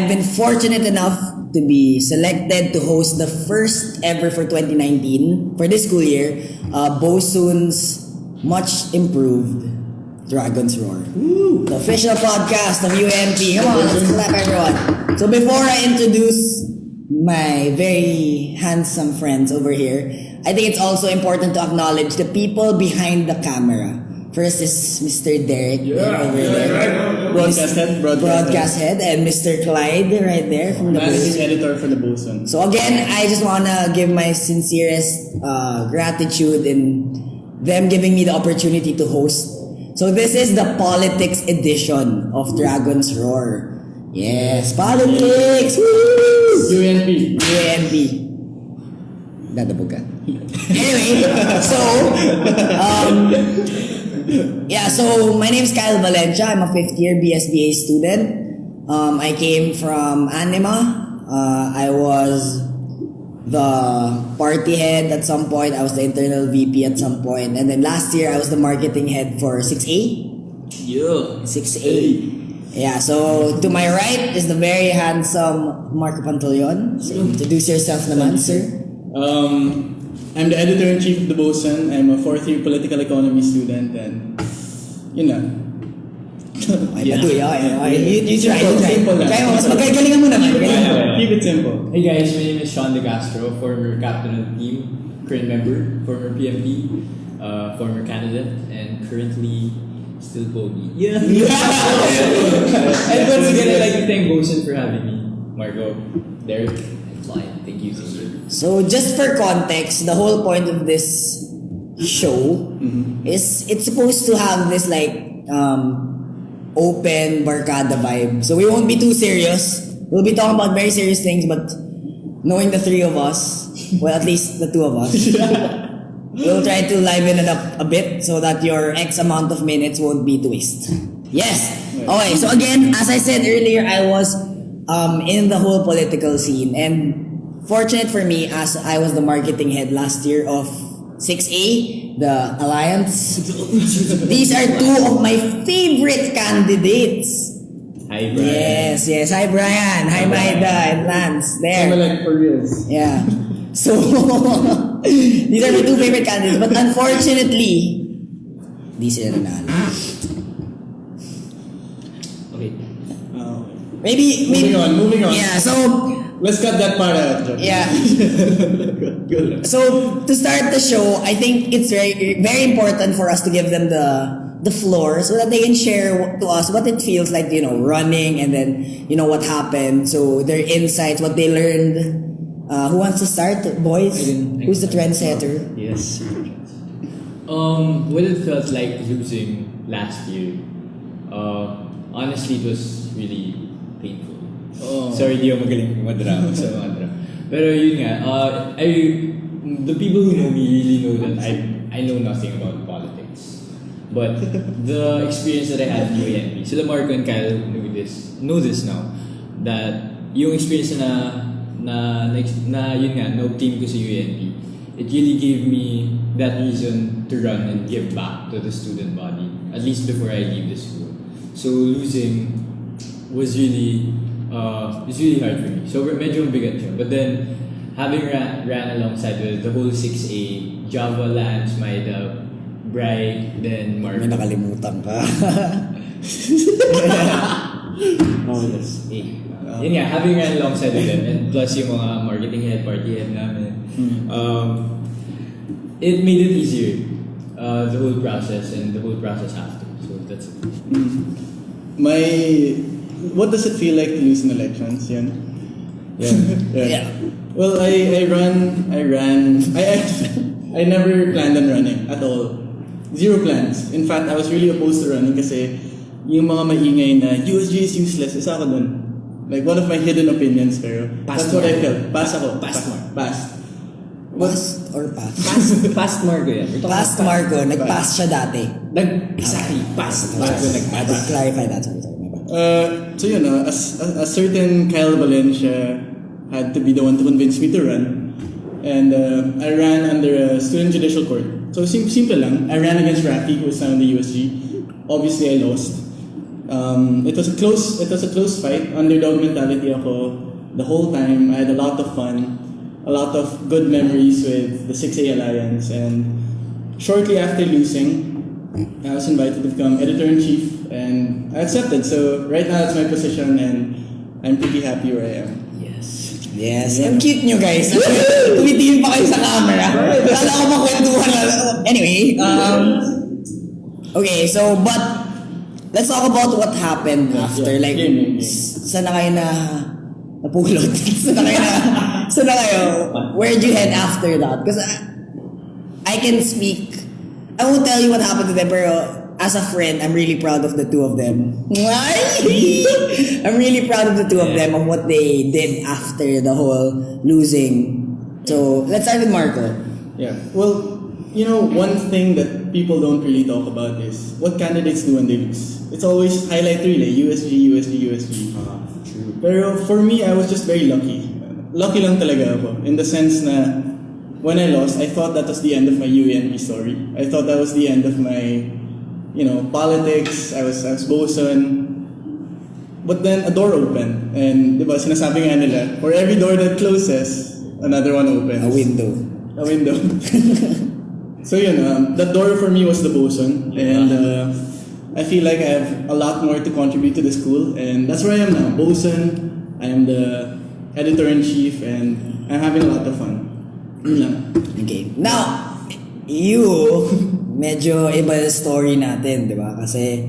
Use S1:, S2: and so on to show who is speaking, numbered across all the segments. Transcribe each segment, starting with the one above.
S1: I've been fortunate enough to be selected to host the first ever for 2019, for this school year, Bosun's much improved Dragon's Roar. Woo. The official podcast of UA&P. Come on, let's clap everyone. So before I introduce my very handsome friends over here, I think it's also important to acknowledge the people behind the camera. First is Mr. Derek over there. Broadcast head. And Mr. Clyde right there from the
S2: Managing editor for the Bosun.
S1: So again, I just wanna give my sincerest gratitude in them giving me the opportunity to host. So this is the politics edition of Dragon's Roar. Yes, politics! Woo! UA&P. Dadabog ka. Anyway, so my name is Kyle Valencia. I'm a 5th year BSBA student. I came from Anima. I was the party head at some point. I was the internal VP at some point. And then last year, I was the marketing head for 6A.
S2: Yeah.
S1: 6A. Yeah, so to my right is the very handsome Marco Pantaleon. So introduce yourself naman, sir.
S2: I'm the editor-in-chief of the Bosun. I'm a 4th year political economy student and, you know.
S1: You try. Kaya mo, mas magkagalingan mo naman.
S2: Keep it simple.
S3: Hey guys, my name is Sean De Castro, former captain of the team, current member, former PMP, former candidate, and currently still Bogey. Yeah. And once again, I'd like to thank Bosun for having me. Marco, Derek, and Clyde. Thank you.
S1: So just for context, the whole point of this show is it's supposed to have this like open barkada vibe. So we won't be too serious. We'll be talking about very serious things, but knowing the three of us, well at least the two of us, we'll try to liven it up a bit so that your X amount of minutes won't be to waste. Yes. Okay, so again, as I said earlier, I was in the whole political scene, and fortunate for me, as I was the marketing head last year of 6A, the Alliance. These are two of my favorite candidates.
S3: Hi, Brian.
S1: Yes. Hi, Brian. Hi, Maida and Lance. There.
S2: Comelec for reals.
S1: Yeah. So, these are my two favorite candidates. But unfortunately, di sila nanalo.
S3: Okay.
S1: Maybe.
S2: Moving on.
S1: Yeah, so
S2: let's cut that part out, Joe.
S1: yeah. So to start the show, I think it's very, very important for us to give them the floor so that they can share to us what it feels like, running, and then what happened. So their insights, what they learned. Who wants to start, boys? Who's the trendsetter?
S3: Yes. What it felt like losing last year. Honestly, it was really painful. Sorry, di ako magaling madrama sa mga drama. Pero yun nga, the people who know me really know that I know nothing about politics. But the experience that I had in UA&P, sila Marco and Kyle know this now, that yung experience na yun nga, team ko sa UA&P, it really gave me that reason to run and give back to the student body, at least before I leave the school. So losing was really hard for me. So medyo bigat yun. But then, having ran alongside with the whole 6A, Java, Lance, Maida, Bri, then Mark.
S1: May nakalimutan ka.
S3: Yes. Yun nga, having ran alongside with them, and plus yung mga marketing head, party head namin, it made it easier, the whole process and the whole process after. So that's it.
S2: What does it feel like to lose in elections? Yan.
S1: Yeah.
S2: Well, I never planned on running at all. Zero plans. In fact, I was really opposed to running kasi yung mga maingay na USG is useless, isa ako dun. Like one of my hidden opinions, pero that's what I felt. Pass ako. Pass.
S1: Past or pass?
S3: Past Marco yan.
S1: Past Marco. Nag-pass siya dati.
S3: Exactly. Past Marco nag-pass.
S1: Clarify that. Sorry.
S2: So a certain Kyle Valencia had to be the one to convince me to run. And I ran under a student judicial court. So simple lang. I ran against Rafi, who was now in the USG. Obviously, I lost. It was a close fight. Underdog mentality ako the whole time. I had a lot of fun, a lot of good memories with the 6A Alliance, and shortly after losing, I was invited to become editor-in-chief, and I accepted. So right now it's my position, and I'm pretty happy where I am.
S1: Yes, ang cute nyo guys. Tumitingin pa kayo sa camera. Kala ko makwentuhan lang. Anyway, okay, so but let's talk about what happened after. Like, saan na kayo napulot? Saan na kayo? Where'd you head after that? Because I can speak. I won't tell you what happened to them, pero as a friend, I'm really proud of the two of them. Why? I'm really proud of the two of them, of what they did after the whole losing. So, let's start with Marco.
S2: Yeah. Well, one thing that people don't really talk about is what candidates do when they lose. It's always highlight reel, USG. True. Pero for me, I was just very lucky. Lucky lang talaga ako. In the sense na, when I lost, I thought that was the end of my UA&P story. I thought that was the end of my politics. I was Bosun. But then a door opened, and diba, sinasabi nga nila, for every door that closes, another one opens.
S1: A window.
S2: So that door for me was the Bosun, and I feel like I have a lot more to contribute to the school, and that's where I am now. Bosun, I am the editor-in-chief, and I'm having a lot of fun.
S1: Okay. Now, medyo iba yung story natin, di ba? Kasi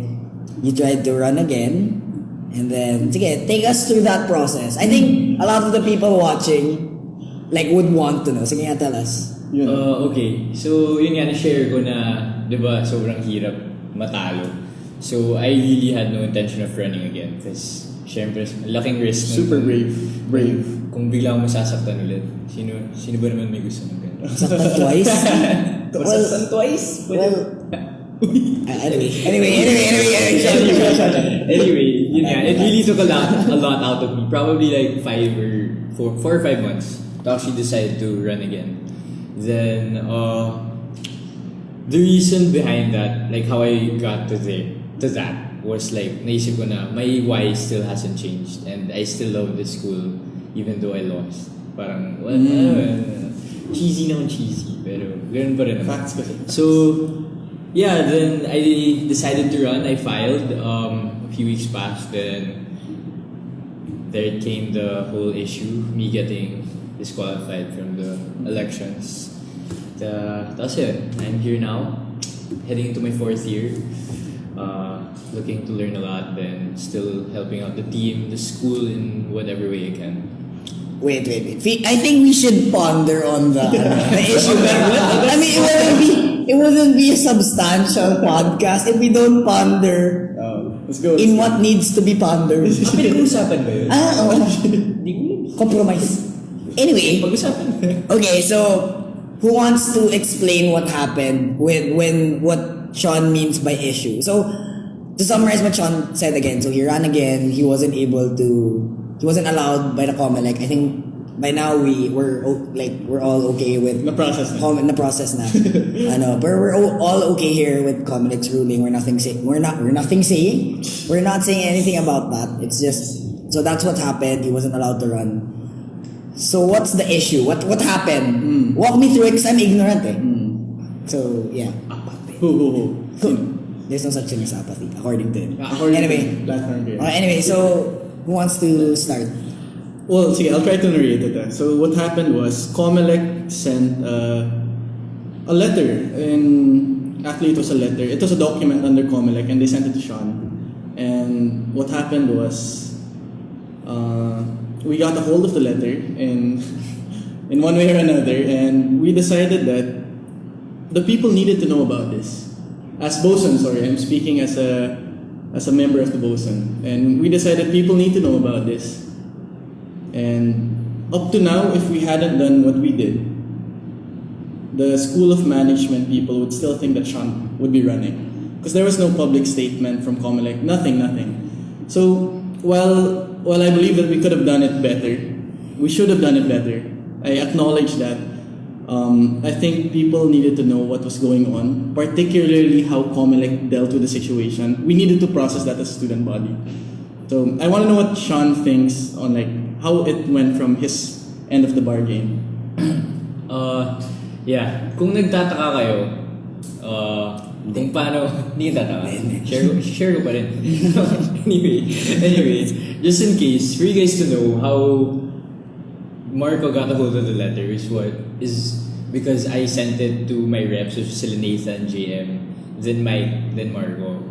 S1: you tried to run again, and then, sige, take us through that process. I think a lot of the people watching would want to know. Sige nga, tell us.
S3: Okay. So, yun nga, na-share ko na, di ba, sobrang hirap matalo. So, I really had no intention of running again because, syempre, laking risk.
S2: Super brave.
S3: Kung bigla akong masasaktan ulit, sino ba naman may gusto ng gano'n?
S1: Masaktan twice?
S3: Masaktan twice?
S1: Anyway,
S3: yun nga, it really took a lot out of me. Probably like 4 or 5 months to actually decide to run again. Then, the reason behind that, like how I got to that, was like, naisip ko na, my why still hasn't changed. And I still love this school, even though I lost. Parang, cheesy naman cheesy, pero ganun pa rin naman.
S2: Facts kasi.
S3: So, yeah, then I decided to run. I filed. A few weeks passed, then there came the whole issue, me getting disqualified from the elections. That's it. I'm here now, heading into my 4th year. Looking to learn a lot, then still helping out the team, the school in whatever way I can.
S1: Wait. I think we should ponder on the issue. I mean, it wouldn't be a substantial podcast if we don't ponder
S2: Let's go.
S1: in what needs to be pondered.
S3: Pinag-uusapan ba yun?
S1: Oo. Compromise. Anyway,
S3: Pag-usapan.
S1: okay, so who wants to explain what happened when what Sean means by issue? So, to summarize what Sean said again, so he ran again, he wasn't allowed by the Comelec. I think by now we're all okay with
S2: Na process na.
S1: But we're all okay here with Comelec's ruling. We're not saying anything about that. It's just, so that's what happened. He wasn't allowed to run. So what's the issue? What happened? Walk me through it because I'm ignorant. So yeah.
S2: Who?
S1: There's no such thing as apathy, according to him.
S2: Anyway,
S1: so who wants to start?
S2: Well, sige, I'll try to narrate it. So what happened was Comelec sent a letter, and actually it was a letter. It was a document under Comelec, and they sent it to Sean. And what happened was we got a hold of the letter in one way or another, and we decided that the people needed to know about this. As Bosun, I'm speaking as a member of the Bosun, and we decided people need to know about this. And up to now, if we hadn't done what we did, the School of Management people would still think that Sean would be running, because there was no public statement from Comelec, nothing. So while I believe that we could have done it better, we should have done it better. I acknowledge that. I think people needed to know what was going on, particularly how Comelec dealt with the situation. We needed to process that as a student body. So I want to know what Sean thinks on like how it went from his end of the bargain.
S3: Yeah, kung nagtataka kayo, kung paano, hindi tataka. Share ko pa rin. anyway, just in case, for you guys to know how Marco got a hold of the letter is because I sent it to my reps, which is sila Nathan, JM, then Mike, then Marco,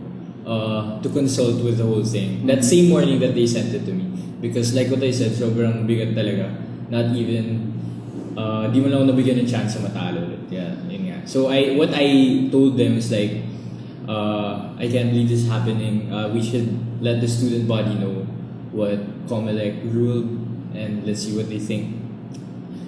S3: to consult with the whole thing. That same morning that they sent it to me. Because like what I said, sobrang bigat talaga. Not even, di mo lang ako nabigyan ng chance sa matalo ulit. Yeah, yun nga. So what I told them is like, I can't believe this is happening. We should let the student body know what Comelec ruled and let's see what they think.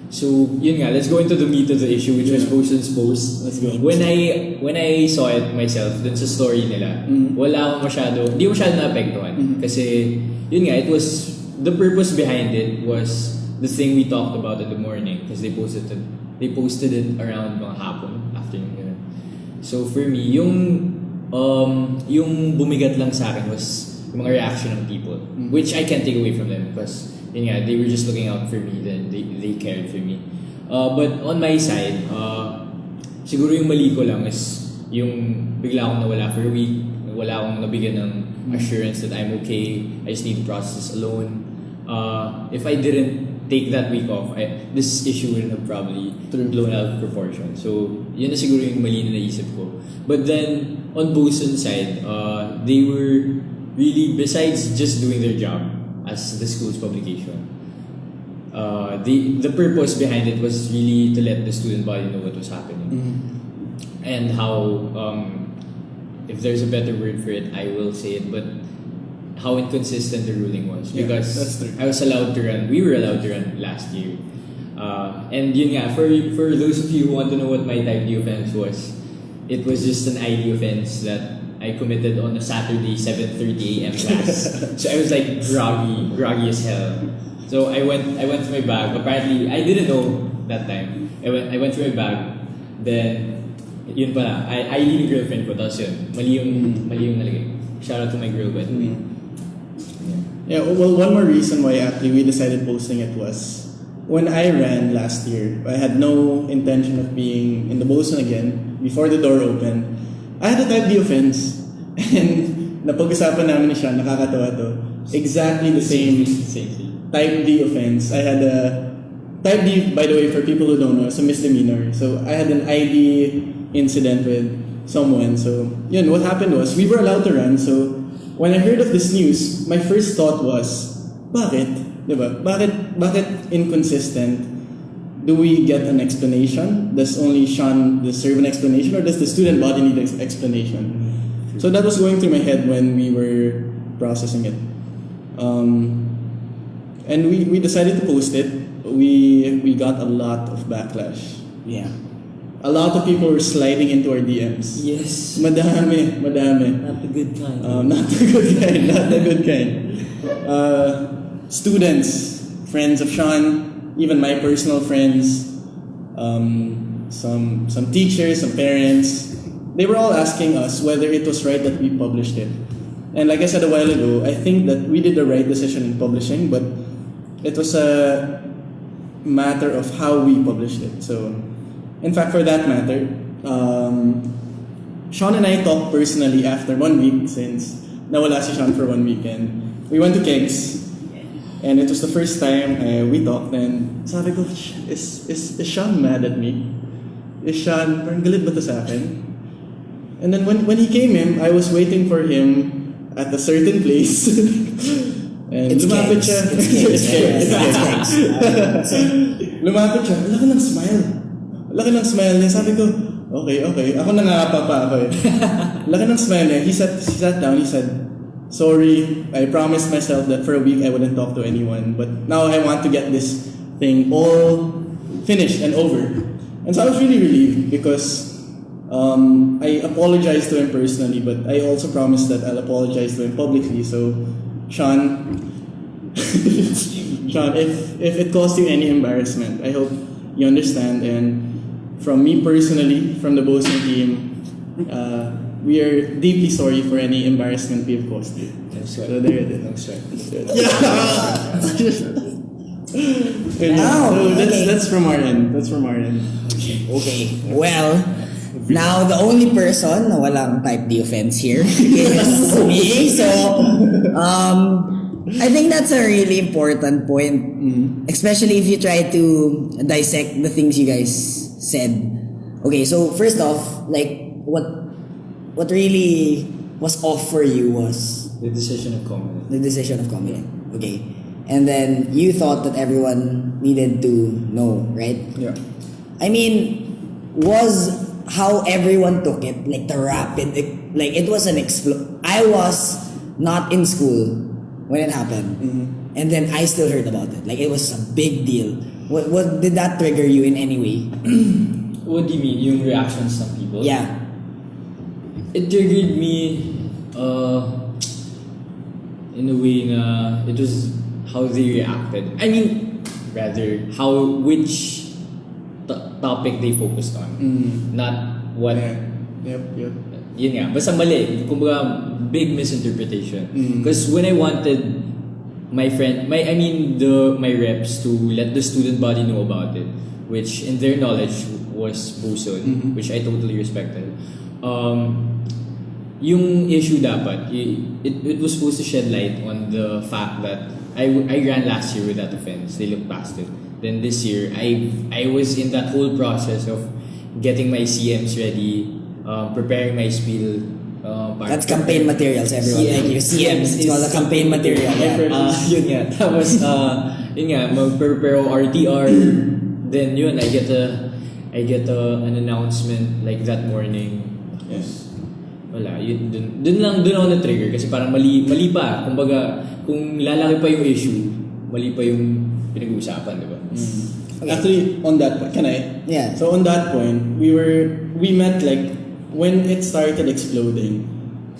S3: So yun nga, let's go into the meat of the issue, which was Bosun's post.
S2: Let's go.
S3: When I saw it myself dun sa story nila, wala akong masyado naapektuhan. Kasi yun nga, it was, the purpose behind it was the thing we talked about in the morning because they posted it around mga hapon, afternoon. Ganun. So for me, yung bumigat lang sa akin was yung mga reaction ng people, which I can't take away from them because yun nga, they were just looking out for me, then they cared for me. But on my side, siguro yung mali ko lang is yung bigla akong nawala for a week, wala akong nabigyan ng assurance that I'm okay, I just need to process alone. If I didn't take that week off, this issue would have probably blown out of proportion. So, yun na siguro yung mali na naisip ko. But then, on Bosun's side, they were really, besides just doing their job as the school's publication, the purpose behind it was really to let the student body know what was happening. And how, if there's a better word for it, I will say it, but how inconsistent the ruling was. Because we were allowed to run last year. And yun nga, for those of you who want to know what my type D offense was, it was just an ID offense that I committed on a Saturday 7:30 a.m. class. So I was like groggy as hell. So I went to my bag. Apparently, I didn't know that time. I went to my bag. Then, yun pala, I need a girlfriend ko. Tapos yun, mali yung nalagay. Shout out to my girl, by the way.
S2: Yeah, well, one more reason why actually we decided posting it was when I ran last year, I had no intention of being in the Bosun again. Before the door opened, I had a type D offense. And napag-usapan namin ni Sean, nakakatawa to. Exactly the same type D offense. I had a type D, by the way, for people who don't know, it's a misdemeanor. So I had an ID incident with someone. So yun, what happened was we were allowed to run. So when I heard of this news, my first thought was, bakit? Diba? Bakit inconsistent? Do we get an explanation? Does only Sean deserve an explanation, or does the student body need an explanation? So that was going through my head when we were processing it. And we decided to post it. We got a lot of backlash.
S1: Yeah.
S2: A lot of people were sliding into our DMs.
S1: Yes.
S2: Madami.
S1: Not the good kind.
S2: Not the good kind. Students, friends of Sean, even my personal friends, some teachers, some parents, they were all asking us whether it was right that we published it. And like I said a while ago, I think that we did the right decision in publishing, but it was a matter of how we published it. So, in fact, for that matter, Sean and I talked personally after 1 week, since nawala si Sean for 1 weekend. We went to Kegs, and it was the first time we talked, and sabi ko, is Sean mad at me? Is Sean, parang galit ba to sa akin? And then when he came in, I was waiting for him at a certain place. And
S1: It's
S2: lumapit
S1: Kegs.
S2: siya.
S1: It's Kegs.
S2: Lumapit siya. Laki ng smile niya. Sabi ko, okay. Ako nangangapa pa ako eh. Laki ng smile niya. He sat down, he said, sorry, I promised myself that for a week I wouldn't talk to anyone. But now I want to get this thing all finished and over. And so I was really relieved because I apologized to him personally, but I also promised that I'll apologize to him publicly. So, Sean, if it caused you any embarrassment, I hope you understand, and from me personally, from the Bosun team, we are deeply sorry for any embarrassment we have caused you. So there it is.
S3: No sweat.
S2: That's from our end.
S1: Okay. Well, now the only person na walang type D offense here is me. So, I think that's a really important point, especially if you try to dissect the things you guys said. Okay, so first off, like what really was off for you was
S3: The decision of Comelec.
S1: the decision of Comelec. Okay, and then you thought that everyone needed to know, right?
S2: Yeah.
S1: I mean, was how everyone took it, like the rapid, like it was an I was not in school when it happened, and then I still heard about it. Like it was a big deal. What did that trigger you in any way?
S3: What do you mean? Yung reactions ng people?
S1: Yeah.
S3: It triggered me in a way na it was how they reacted. I mean, rather, which topic they focused on. Not what...
S2: Yep.
S3: Yun nga. Basta mali. Kumbaga, big misinterpretation. Because when I wanted my reps to let the student body know about it, which in their knowledge was Bosun, which I totally respected. Yung issue dapat, it was supposed to shed light on the fact that I ran last year with that offense. They looked past it. Then this year, I was in that whole process of getting my CMs ready, preparing my spiel.
S1: That's campaign materials, everyone. Thank you. CMs, it's called a campaign material. Yeah.
S3: Yun nga. Tapos, yun nga, mag-prepare ako RTR. Then yun, I get an announcement like that morning.
S2: Yes.
S3: Wala, yun, dun ako na-trigger kasi parang mali pa. Kumbaga, kung lalaki pa yung issue, mali pa yung pinag-uusapan, di ba?
S2: Okay. Actually, on that point, can I?
S1: Yeah.
S2: So on that point, we met like, when it started exploding,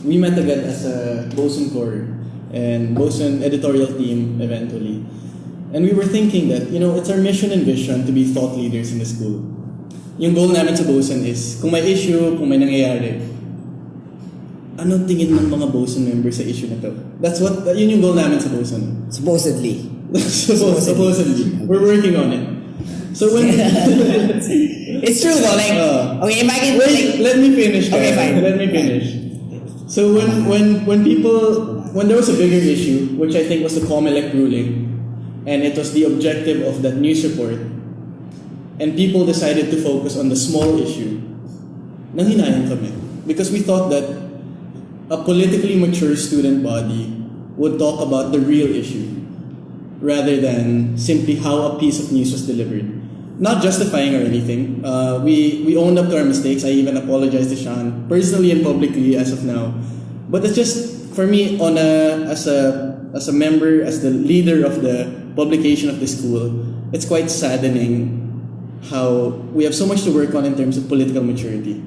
S2: we met again as a Bosun core and Bosun editorial team eventually. And we were thinking that, it's our mission and vision to be thought leaders in the school. Yung goal namin sa Bosun is, kung may issue, kung may nangyayari, anong tingin ng mga Bosun members sa issue na to? Yun yung goal namin sa Bosun.
S1: Supposedly.
S2: Supposedly. We're working on it. So when...
S1: It's true though, like... okay, if I can...
S2: Wait, let me finish.
S1: Okay, fine.
S2: Let me finish. So when there was a bigger issue, which I think was the Comelec ruling, and it was the objective of that news report, and people decided to focus on the small issue, nanghinayang kami. Because we thought that a politically mature student body would talk about the real issue rather than simply how a piece of news was delivered. Not justifying or anything. We owned up to our mistakes. I even apologized to Sean personally and publicly as of now. But it's just for me as a member, as the leader of the publication of the school, it's quite saddening how we have so much to work on in terms of political maturity.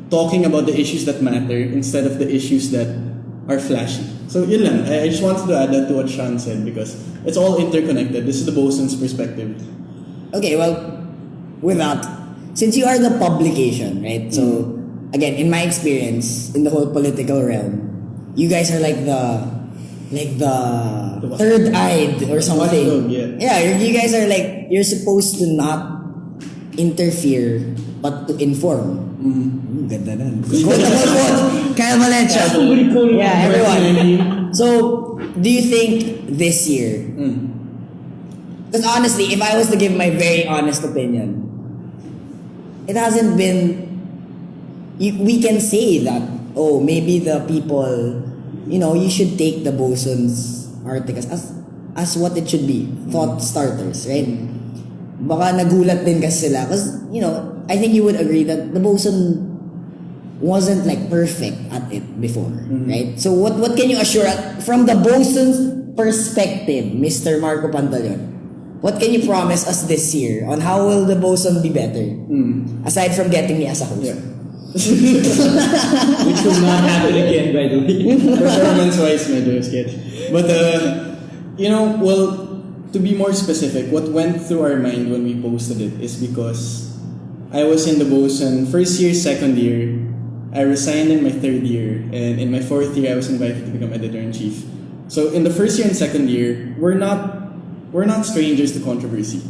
S2: Talking about the issues that matter instead of the issues that are flashy. So yun lang. I just wanted to add that to what Sean said because it's all interconnected. This is the Bosun's perspective.
S1: Okay, well, with that, since you are the publication, right? So, again, in my experience, in the whole political realm, you guys are like the third-eyed or something. Yeah, you guys are like, you're supposed to not interfere, but to inform. Ganda nun. Kyle Valencia. Yeah, everyone. So, do you think this year... Because honestly, if I was to give my very honest opinion, it hasn't been... we can say that, maybe the people, you should take the Bosun's articles as what it should be. Thought starters, right? Baka nagulat din kasi sila. Because, I think you would agree that the Bosun wasn't like perfect at it before, right? So what can you assure from the Bosun's perspective, Mr. Marco Pantaleon? What can you promise us this year on how will the Bosun be better? Aside from getting me as a host.
S2: Yeah.
S3: Which will not happen again, by the way.
S2: Performance-wise, medyo sketch. But, to be more specific, what went through our mind when we posted it is because I was in the Bosun first year, second year. I resigned in my third year, and in my fourth year, I was invited to become editor-in-chief. So in the first year and second year, we're not strangers to controversy.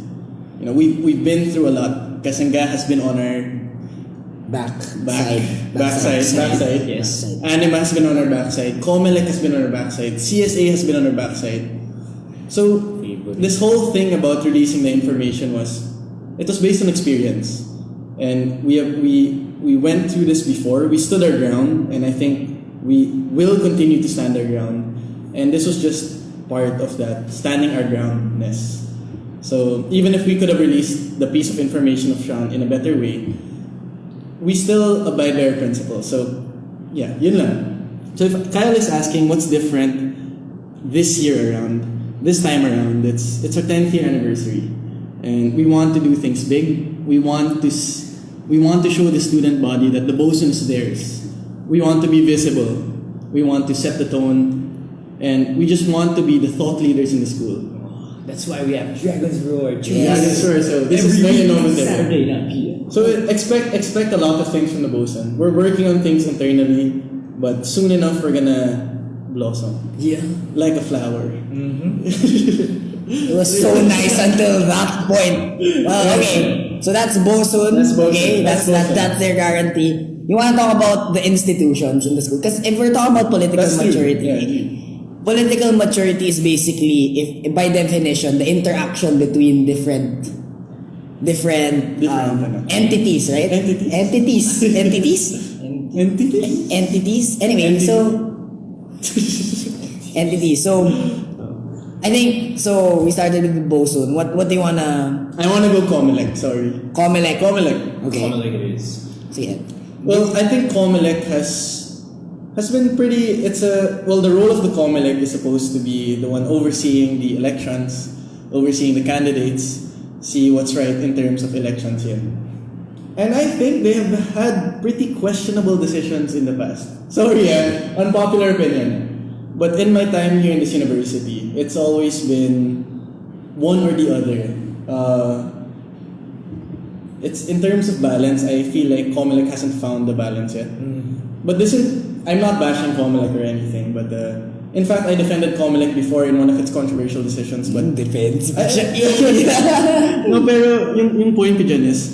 S2: You know, we've been through a lot. Kasanga has been on our backside.
S3: Yes.
S2: Anima has been on our backside. Comelec has been on our backside. CSA has been on our backside. So this whole thing about releasing the information was based on experience, and we went through this before. We stood our ground, and I think we will continue to stand our ground. And this was just part of that standing our groundness. So even if we could have released the piece of information of Sean in a better way, we still abide by our principles. So yeah, yun lang. So if Kyle is asking what's different this time around, it's our 10th year anniversary, and we want to do things big. We want to show the student body that the Bosun is theirs. We want to be visible. We want to set the tone, and we just want to be the thought leaders in the school.
S3: That's why we have Dragon's Roar.
S2: Dragon's Roar. So this is very innovative.
S3: Saturday, not PM.
S2: So expect a lot of things from the Bosun. We're working on things internally, but soon enough we're gonna blossom.
S3: Yeah.
S2: Like a flower.
S1: It was so nice until that point. Well, okay. So that's Bosun. Okay, that's their guarantee. You want to talk about the institutions in the school? Because if we're talking about political maturity, political maturity is basically, if by definition, the interaction between different entities, right? Entities. Anyway, so entities. So I think so. We started with Bosun. What do you wanna?
S2: I wanna go Comelec. Sorry.
S1: Comelec.
S2: Okay.
S3: Comelec it is.
S1: Sige.
S2: Well, I think Comelec has been pretty. The role of the Comelec is supposed to be the one overseeing the elections, overseeing the candidates, see what's right in terms of elections here. And I think they have had pretty questionable decisions in the past. Sorry, unpopular opinion. But in my time here in this university, it's always been one or the other. It's in terms of balance, I feel like Comelec hasn't found the balance yet. But I'm not bashing Comelec or anything, but in fact, I defended Comelec before in one of its controversial decisions. But
S1: Defense.
S2: No, pero yung point ko dyan is,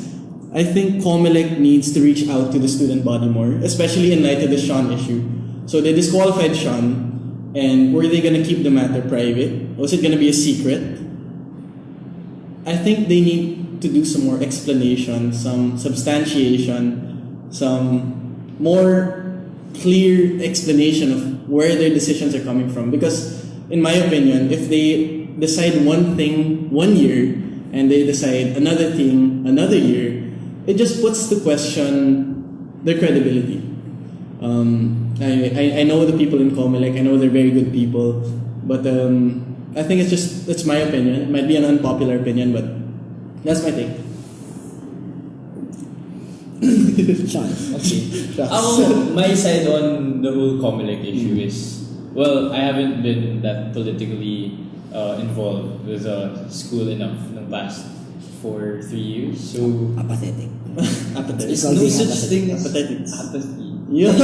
S2: I think Comelec needs to reach out to the student body more, especially in light of the Sean issue. So they disqualified Sean, and were they gonna keep the matter private? Was it gonna be a secret? I think they need to do some more explanation, some substantiation, some more clear explanation of where their decisions are coming from. Because in my opinion, if they decide one thing one year and they decide another thing another year, it just puts to question their credibility. I know the people in Comelec, I know they're very good people, but I think it's my opinion. It might be an unpopular opinion, but that's my take.
S1: Sean.
S3: Okay. My side on the whole Comelec issue is, well, I haven't been that politically involved with a school enough in the past for 3 years. So
S1: Apathetic.
S2: Apathetic.
S1: It's
S3: no
S1: being
S3: such thing as
S2: apathetic.
S3: apathy.
S2: Yeah.
S1: No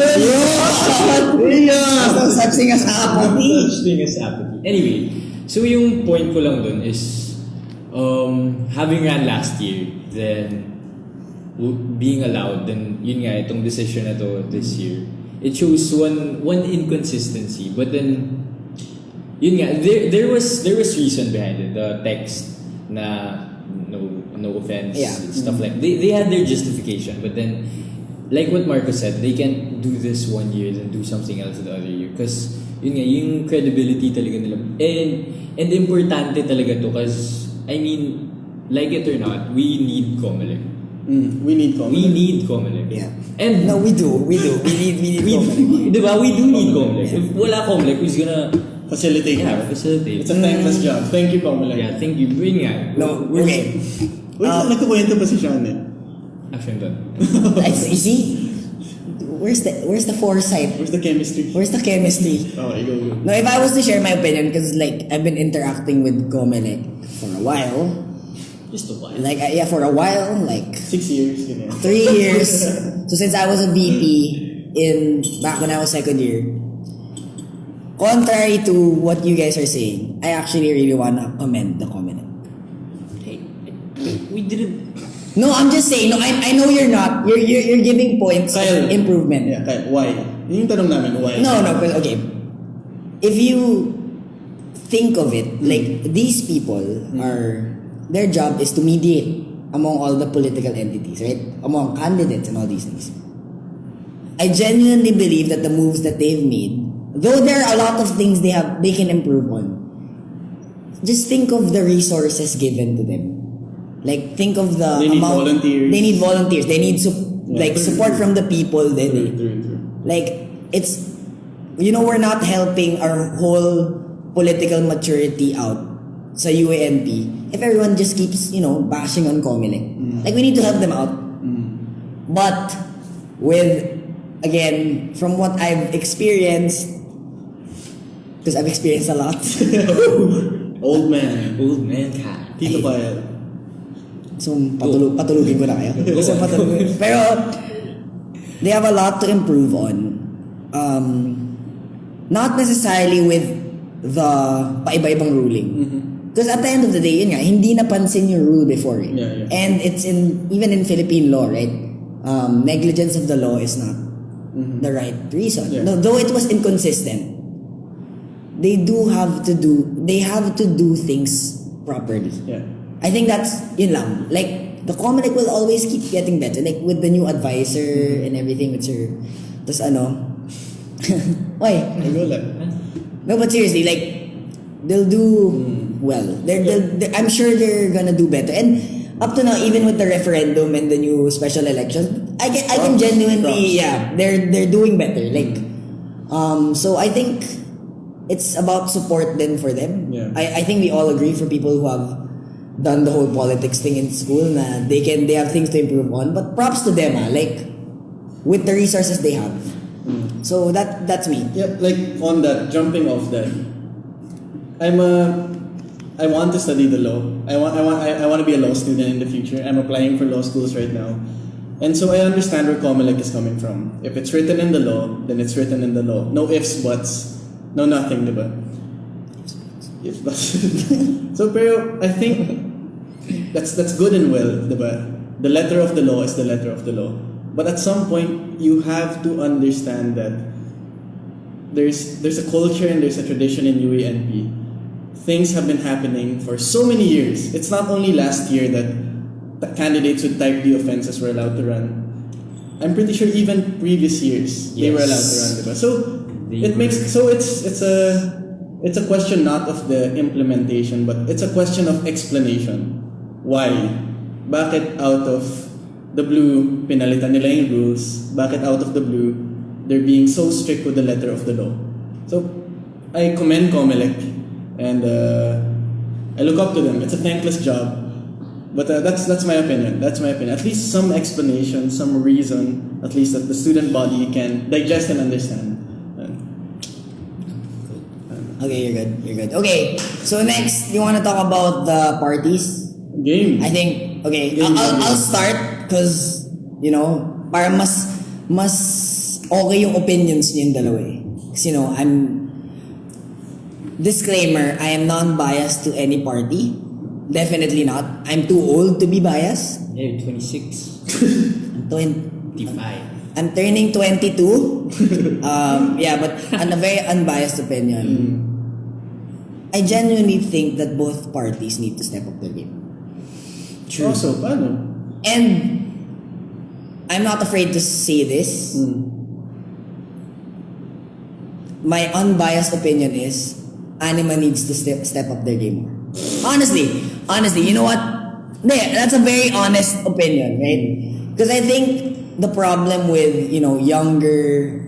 S1: such thing as apathy.
S3: No such thing as apathy. Anyway, so yung point ko lang dun is, having ran last year, then being allowed, then yun nga, itong decision na to this year, it shows one inconsistency. But then, yun nga, there was reason behind it. The text na no offense, stuff like they had their justification. But then, like what Marco said, they can't do this 1 year then do something else the other year. Because yun nga, yung credibility talaga nila. And importante talaga to, because I mean, like it or not, we need Comelec.
S2: We need Comelec.
S1: Yeah.
S3: And
S1: no, we do. We need Comelec.
S3: Diba? We do need Comelec. If wala Comelec, who's gonna
S2: facilitate?
S3: Yeah, facilitate.
S2: It's a thankless job. Thank you, Comelec.
S3: Yeah, thank you. Bring nga.
S1: No, okay.
S2: Wait, nagkukwento pa si Sean eh.
S3: Action done.
S1: You see? Where's the foresight?
S2: Where's the chemistry?
S1: Where's the chemistry?
S2: Okay, go.
S1: No, if I was to share my opinion, because like I've been interacting with Comelec for a while.
S3: Just a while.
S1: Like, for a while, like
S2: 6 years, ganyan.
S1: 3 years. So since I was a VP back when I was second year, contrary to what you guys are saying, I actually really wanna commend the Comelec.
S3: Hey, we didn't.
S1: No, I'm just saying. No, I know you're not. You're giving points of improvement.
S2: Yeah, Kyle, why? Yun yung tanong namin, why?
S1: No, because okay. If you think of it, like these people are, their job is to mediate among all the political entities, right? Among candidates and all these things. I genuinely believe that the moves that they've made, though there are a lot of things they can improve on, just think of the resources given to them. Like, think of the
S2: They need
S1: amount.
S2: volunteers.
S1: They need volunteers. They need support from the people.
S2: True.
S1: Like, it's, we're not helping our whole political maturity out sa UA&P if everyone just keeps, bashing on Comelec. Like, we need to help them out. But again, from what I've experienced, because I've experienced a lot.
S2: Old man.
S3: Kat.
S2: Tito Kyle.
S1: So, patulugin ko na kayo. So, pero, they have a lot to improve on. Not necessarily with the paiba-ibang ruling. Because at the end of the day, yun nga, hindi napansin yung rule before.
S2: Yeah.
S1: And it's even in Philippine law, right? Negligence of the law is not the right reason.
S2: Yeah.
S1: No, though it was inconsistent, they have to do things properly.
S2: Yeah.
S1: I think that's yun lang. Like, the Comelec will always keep getting better. Like, with the new advisor and everything with Sir. Tapos why?
S2: Go lang.
S1: No, but seriously, like, they'll do well. I'm sure they're gonna do better. And up to now, even with the referendum and the new special elections, I can genuinely, they're doing better. Like, so I think it's about support then for them.
S2: Yeah.
S1: I think we all agree, for people who have done the whole politics thing in school, na they have things to improve on. But props to them, like, with the resources they have. So that's me.
S2: Yeah, like on that, jumping off that, I want to study the law. I want to be a law student in the future. I'm applying for law schools right now. And so I understand where Comelec is coming from. If it's written in the law, then it's written in the law. No ifs, buts, no nothing, diba? Ifs, buts. So pero I think that's good and well, diba? The letter of the law is the letter of the law. But at some point, you have to understand that there's a culture and there's a tradition in UA&P. Things have been happening for so many years. It's not only last year that candidates with type D offenses were allowed to run. I'm pretty sure even previous years they were allowed to run, diba? So it's a question not of the implementation, but it's a question of explanation. Why? Bakit out of the blue, pinalitan nila yung rules? Bakit out of the blue, they're being so strict with the letter of the law? So, I commend Comelec, and I look up to them. It's a thankless job, but that's my opinion. That's my opinion. At least some explanation, some reason, at least that the student body can digest and understand.
S1: Okay, you're good. Okay, so next, you want to talk about the parties?
S2: Game.
S1: I think, okay,
S2: Game.
S1: I'll start because, para mas okay yung opinions niyo yung dalawa eh. Kasi, disclaimer, I am non-biased to any party. Definitely not. I'm too old to be biased.
S3: Yeah, 26. 25.
S1: I'm turning 22. But on a very unbiased opinion, I genuinely think that both parties need to step up their game.
S2: True. Also, paano?
S1: And I'm not afraid to say this. My unbiased opinion is Anima needs to step up their game more. Honestly, you know what? That's a very honest opinion, right? Because I think the problem with, younger,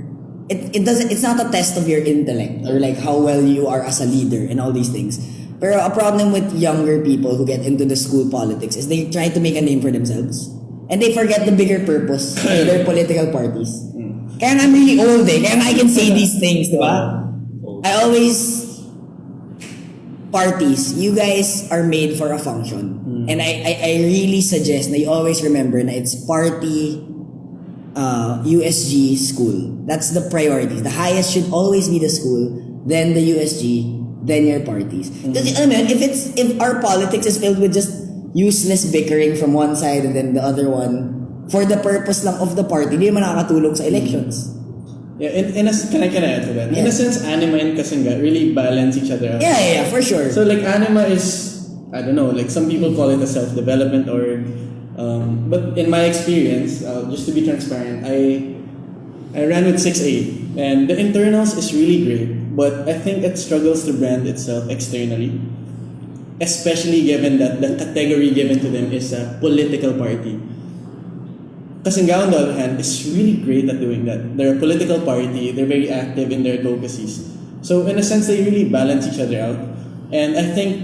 S1: it's not a test of your intellect or like how well you are as a leader and all these things. Pero a problem with younger people who get into the school politics is they try to make a name for themselves. And they forget the bigger purpose of their political parties. Kaya I'm really old kaya I can say these things, diba? Parties, you guys are made for a function. And I really suggest na you always remember na it's party, USG, school. That's the priority. The highest should always be the school, then the USG, then your parties. Because alam mo yun, if our politics is filled with just useless bickering from one side and then the other one for the purpose lang of the party, hindi naman nakakatulong sa elections.
S2: Yeah, can I add to that? In a sense, Anima and Kasanga really balance each other out.
S1: Yeah, for sure.
S2: So like Anima is, I don't know, like some people call it a self-development or, but in my experience, just to be transparent, I ran with 6A and the internals is really great, but I think it struggles to brand itself externally, especially given that the category given to them is a political party. Kasanga, on the other hand, is really great at doing that. They're a political party, they're very active in their advocacies. So in a sense, they really balance each other out. And I think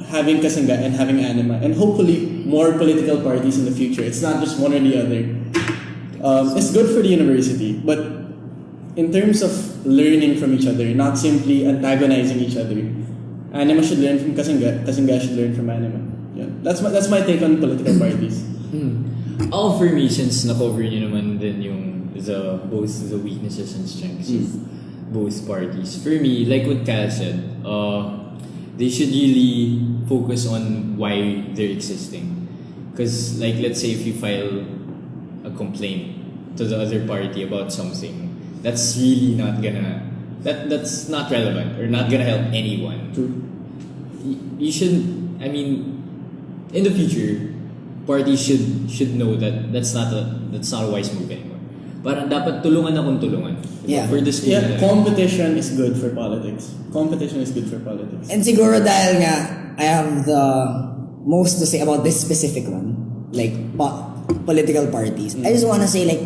S2: having Kasanga and having Anima, and hopefully more political parties in the future, it's not just one or the other, it's good for the university. But in terms of learning from each other, not simply antagonizing each other, Anima should learn from Kasanga, Kasanga should learn from Anima. Yeah, that's my take on political parties.
S3: All for me, since na-cover nyo naman din yung both the weaknesses and strengths of both parties. For me, like what Cal said, they should really focus on why they're existing. Because like let's say if you file a complaint to the other party about something, that's really not gonna, that's not relevant or not gonna help anyone.
S2: True.
S3: You should, I mean, in the future, parties should know that that's not a wise move anymore. Parang dapat tulungan akong tulungan.
S1: Yeah.
S3: For the school.
S2: Yeah, competition is good for politics. Competition is good for politics.
S1: And siguro dahil nga, I have the most to say about this specific one, like political parties. I just wanna say like,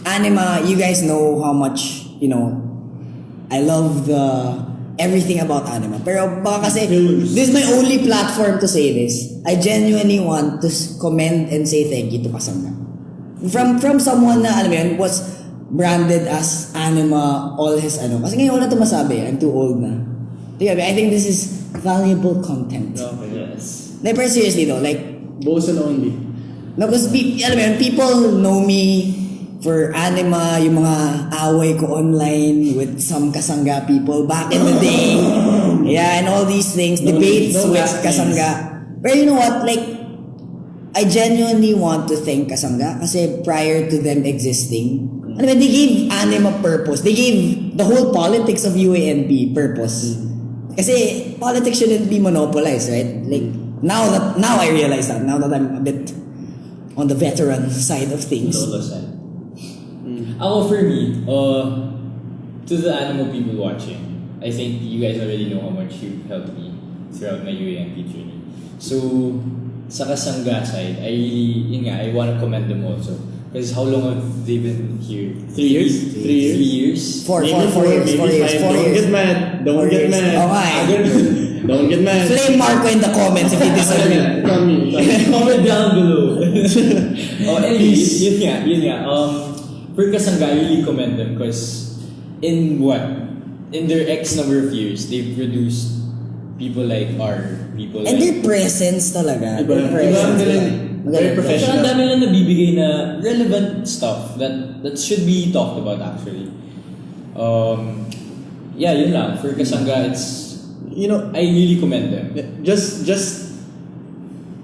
S1: Anima, you guys know how much, I love everything about Anima. Pero baka kasi, this is my only platform to say this. I genuinely want to commend and say thank you to Kasanga. From someone na, alam mo yun, was branded as Anima all his Kasi ngayon wala ito masabi. I'm too old na. I think this is valuable content.
S2: Okay.
S3: Yes.
S1: Like, pero seriously though, like,
S2: Bosun only.
S1: no, because alam mo yun, people know me for Anima, yung mga away ko online with some Kasanga people back in the day. Yeah, and all these things, debates with Kasanga. But you know what, like, I genuinely want to thank Kasanga kasi prior to them existing, they gave Anima purpose. They gave the whole politics of UA&P purpose. Kasi politics shouldn't be monopolized, right? Like, now I realize that, now that I'm a bit on the veteran side of things.
S3: Ako, for me, to the Animo people watching, I think you guys already know how much you've helped me throughout my UA&P journey. So, sa Kasanga side, I want to commend them also. Because how long have they been here?
S2: 3 years? 3 years?
S3: 3 years?
S1: Four years.
S2: Don't get mad. Don't get mad.
S1: Okay.
S2: Don't get mad.
S1: Flame Marco in the comments if you disagree.
S2: Tell me.
S3: Comment down below. Anyways, yun nga. For Kasanga, I really commend them because in their X number of years, they've produced people like people
S1: And
S3: like...
S1: their presence talaga.
S2: Iba. Very professional.
S3: Ang dami lang nabibigay na relevant stuff that should be talked about actually. Yeah, yun lang. For Kasanga, it's... I really commend them.
S2: Just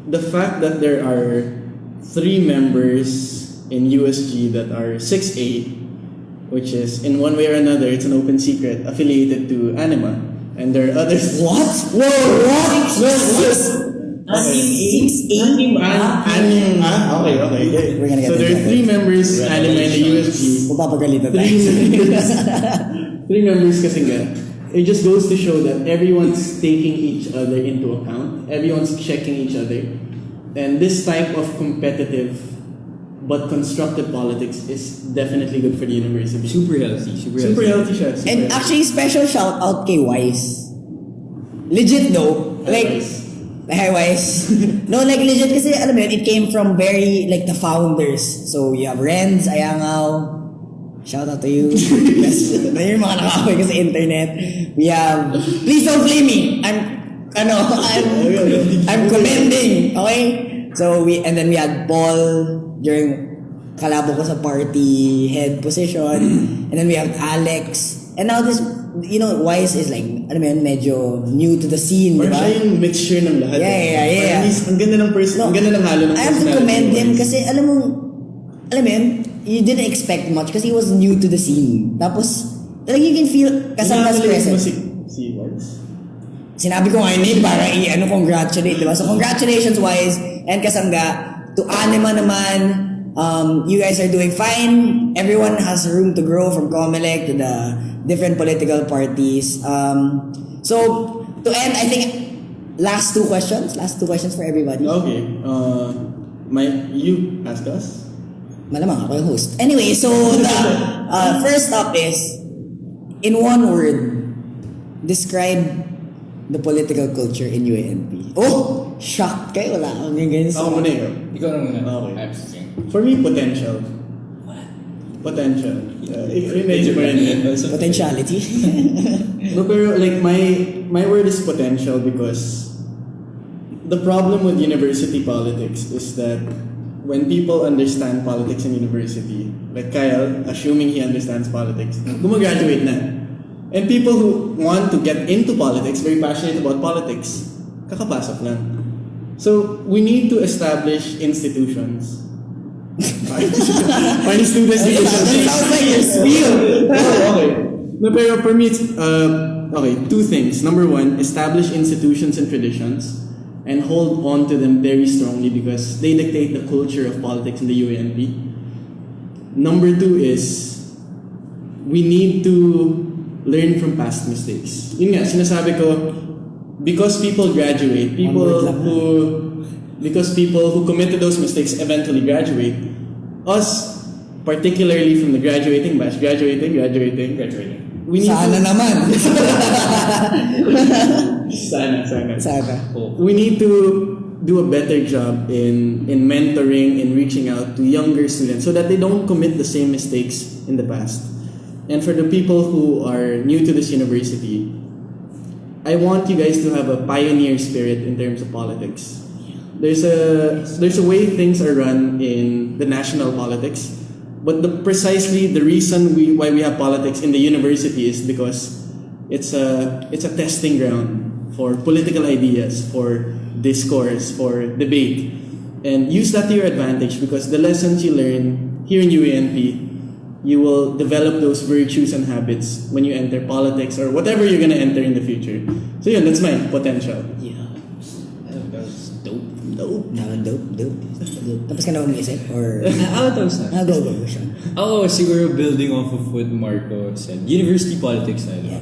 S2: the fact that there are 3 members in USG that are 6A, which is in one way or another, it's an open secret, affiliated to Anima. And there are others.
S1: What? Whoa, what?
S2: Okay.
S1: We're gonna get
S2: So there are 3 members Anima in the USG.
S1: Mapapagalitan tayo.
S2: 3 members kasi nga. It just goes to show that everyone's taking each other into account. Everyone's checking each other. And this type of competitive but constructive politics is definitely good for the university.
S3: Super healthy.
S2: Super healthy siya.
S1: And actually, special shout out kay Wise. Legit though. Like, hi Wise. No, like legit kasi alam mo yun, it came from very, like the founders. So you have Renz, Ayangaw. Shout out to you. Best. Na yung mga nakakaway ko sa internet. We have, please don't blame me. I'm commending. Okay? So then we had Paul during kalabo ko sa party head position. And then we have Alex. And now this, Wise is like, alam mo yun, medyo new to the scene,
S2: Or
S1: diba?
S2: siya yung mixture ng lahat.
S1: Yeah.
S2: At least, ang ganda ng person, ang ganda ng halo ng
S1: I have to commend him kasi alam mo yun, you didn't expect much kasi he was new to the scene. Tapos, like you can feel Kasanga's presence.
S2: Si Wise?
S1: Sinabi ko nga yun para congratulate, diba? So congratulations Wise and Kasanga. To Anima naman, you guys are doing fine. Everyone has room to grow from Comelec to the different political parties. So to end, I think last two questions for everybody.
S2: Okay. You ask us?
S1: Malamang ako yung host. Anyway, so the first up is, in one word, describe the political culture in UA&P. Oh! Shocked kayo. Wala akong ganyan.
S2: Ako muna yun.
S3: Ikaw na muna.
S2: Okay.
S3: I'm saying.
S2: For me, potential. Potential. Medyo pa rin yun.
S1: Potentiality.
S2: No, pero like my word is potential because the problem with university politics is that when people understand politics in university, like Kyle, assuming he understands politics, gumagraduate na. And people who want to get into politics, very passionate about politics, kakapasok lang. So we need to establish institutions. Funny students.
S1: Sounds like your spiel.
S2: Okay. No, pero for me, it's, okay, two things. Number one, establish institutions and traditions and hold on to them very strongly because they dictate the culture of politics in the UA&P. Number two is, we need to learn from past mistakes. Yun nga, sinasabi ko, because people graduate, because people who committed those mistakes eventually graduate, us, particularly from the graduating batch, graduating. We need
S1: Sana naman. Sana.
S2: We need to do a better job in mentoring, in reaching out to younger students so that they don't commit the same mistakes in the past. And for the people who are new to this university, I want you guys to have a pioneer spirit in terms of politics. There's a way things are run in the national politics, but precisely the reason why we have politics in the university is because it's a testing ground for political ideas, for discourse, for debate, and use that to your advantage because the lessons you learn here in UA&P, you will develop those virtues and habits when you enter politics or whatever you're gonna enter in the future. So yeah, that's my potential.
S3: Yeah. That was dope.
S1: Dope. Tapos ka na umisip? Or...
S3: Tapos na.
S1: Go, Sean.
S3: Ako, siguro building off of what Marco said. University politics na,
S1: Yeah.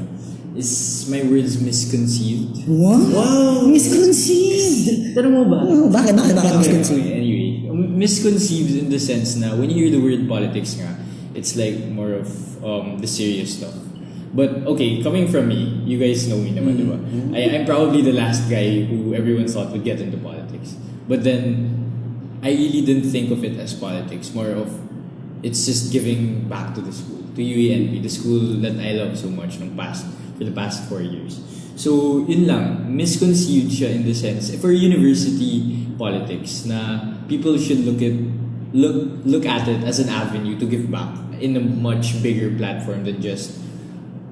S3: Is my words misconceived?
S1: What?
S2: Wow!
S1: Misconceived!
S3: Tanong mo ba?
S1: Oh, bakit misconceived?
S3: Anyway, misconceived in the sense na when you hear the word politics nga, it's like more of the serious stuff. But okay, coming from me, you guys know me naman, diba? I'm probably the last guy who everyone thought would get into politics. But then, I really didn't think of it as politics. More of, it's just giving back to the school, to UA&P, the school that I love so much for the past 4 years. So, yun lang, misconceived siya in the sense, for university politics, na people should look at it as an avenue to give back in a much bigger platform than just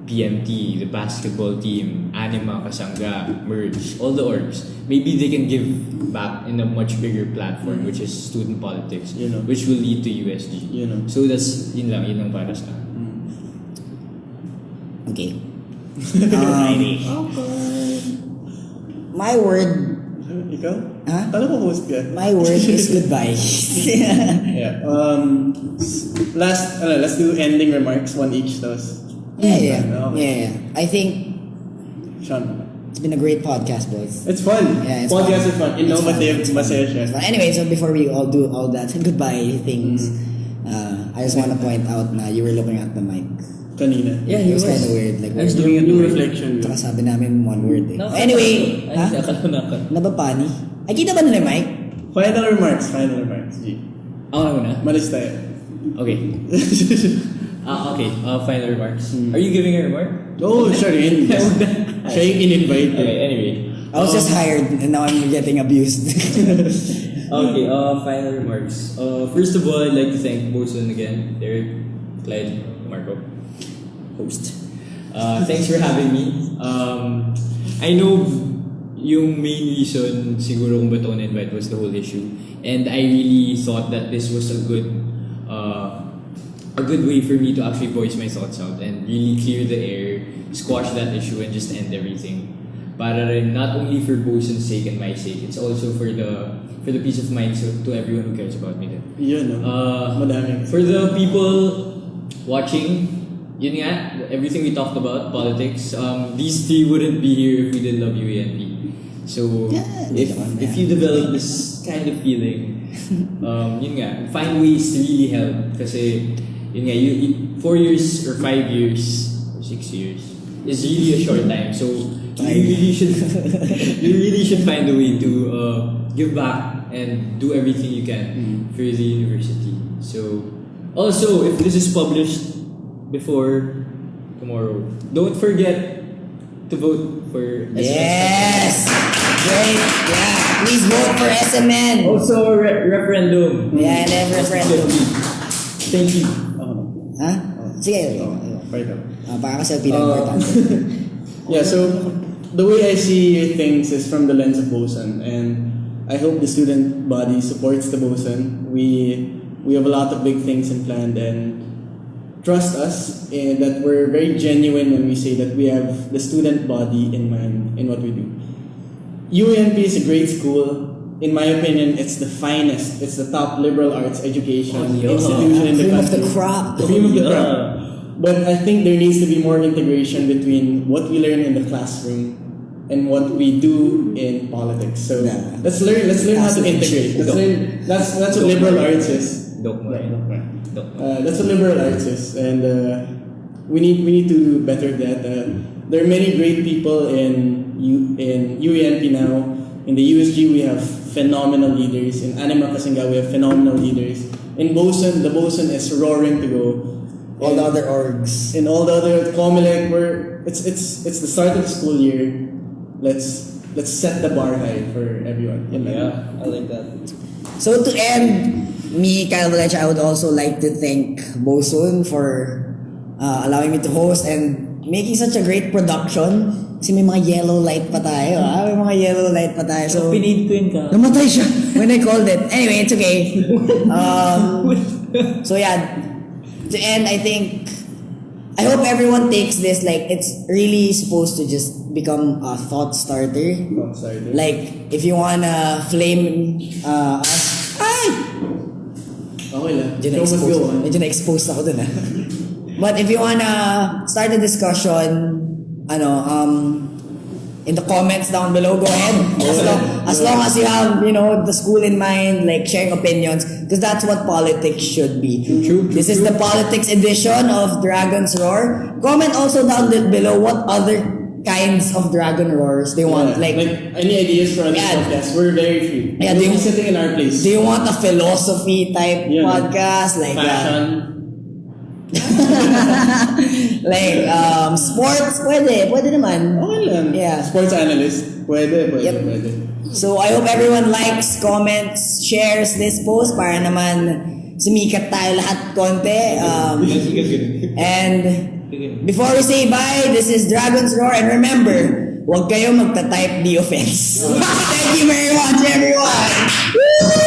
S3: PMT, the basketball team, Anima, Kasanga, Merge, all the orgs. Maybe they can give back in a much bigger platform, which is student politics, which will lead to USG. So that's yun lang para sa akin.
S1: Okay. My word...
S2: Ikaw?
S1: Huh?
S2: Alam ko host ka.
S1: My word is goodbye.
S2: Yeah. Let's do ending remarks, one each, those.
S1: Yeah. I think
S2: Sean.
S1: it's been a great podcast, boys.
S2: It's fun.
S1: Yeah, it's
S2: Podcast
S1: fun.
S2: is fun. Innovative, masaya siya.
S1: Anyway, so before we all do all that goodbye things, I just want to point out na you were looking at the mic.
S2: Kanina.
S3: Yeah,
S1: It was kind of weird. Like,
S3: I was doing
S2: Yung reflection.
S1: Tsaka sabi namin one word eh. Anyway, Nabapani? Ay, kita ba nila yung mic?
S2: Final remarks. G.
S3: Ako na?
S2: Malis tayo.
S3: Okay. Okay, final remarks. Are you giving a remark?
S2: Oh, siya rin. Siya yung in-invite.
S3: Okay, anyway.
S1: I was just hired and now I'm getting abused.
S3: Okay, final remarks. First of all, I'd like to thank Bosun again, Derek, Clyde, Marco, host. Thanks for having me. I know yung main reason siguro kung ba't ako na-invite was the whole issue. And I really thought that this was a good way for me to actually voice my thoughts out and really clear the air, squash that issue and just end everything. Para rin, not only for Bosun's sake and my sake, it's also for the peace of mind to everyone who cares about me.
S2: Yun, no? Madami.
S3: For the people watching, yun nga, everything we talked about, politics, these three wouldn't be here if we didn't love UA&P. So, if you develop this kind of feeling, yun nga, find ways to really help. Kasi, yun nga, 4 years or 5 years or 6 years is really a short time. So, you really should find a way to give back and do everything you can for the university. So, also, if this is published before tomorrow, don't forget to vote for SMN.
S1: Yes! Great! Yeah, please vote for SMN!
S3: Also, referendum.
S1: Yeah, and referendum.
S3: Thank you.
S1: Ha? Sige.
S2: Right up.
S1: Baka kasi pinag-importante.
S2: Yeah, so the way I see things is from the lens of Bosun, and I hope the student body supports the Bosun. We have a lot of big things in plan, and trust us that we're very genuine when we say that we have the student body in mind in what we do. UA&P is a great school. In my opinion, it's the finest. It's the top liberal arts education institution in the
S1: Cream of
S2: country.
S1: the crop.
S2: The cream of the crop. But I think there needs to be more integration between what we learn in the classroom and what we do in politics. So let's learn how to integrate. That's what liberal arts is. That's what liberal arts is, and we need to do better at that. There are many great people in UA&P now. In the USG, we have phenomenal leaders. In Anima Kasinga, we have phenomenal leaders. In Bosun, the Bosun is roaring to go.
S1: All the other orgs.
S2: In all the other Comelec, it's the start of the school year. Let's set the bar high for everyone.
S3: Yeah, I like that.
S1: So to end, me, Kyle Valencia, I would also like to thank Bosun for allowing me to host and making such a great production. Kasi may mga yellow light pa tayo. May mga yellow light pa tayo. So,
S3: Pinid ka.
S1: namatay siya when I called it. Anyway, it's okay. So yeah, to end, I hope everyone takes this like it's really supposed to just become a thought starter. Like, if you wanna flame us,
S2: okay lang.
S1: Medyo na-expose ako dun But if you wanna start a discussion, in the comments down below, go ahead. As long as you have, the school in mind, like sharing opinions, because that's what politics should be.
S2: True.
S1: This is the politics edition of Dragon's Roar. Comment also down below what other kinds of Dragon Roars they want.
S2: Like any ideas for other podcasts, we're very free.
S1: Yeah,
S2: we'll be sitting in our place.
S1: Do you want a philosophy type podcast? Like
S2: fashion?
S1: Like sports, pwede naman.
S2: Okay lang.
S1: Yeah.
S2: Sports analyst, pwede.
S1: So I hope everyone likes, comments, shares this post para naman sumikat tayo lahat konti. And before we say bye, this is Dragon's Roar, and remember, huwag kayo magta-type the offense. Thank you very much, everyone. Woo!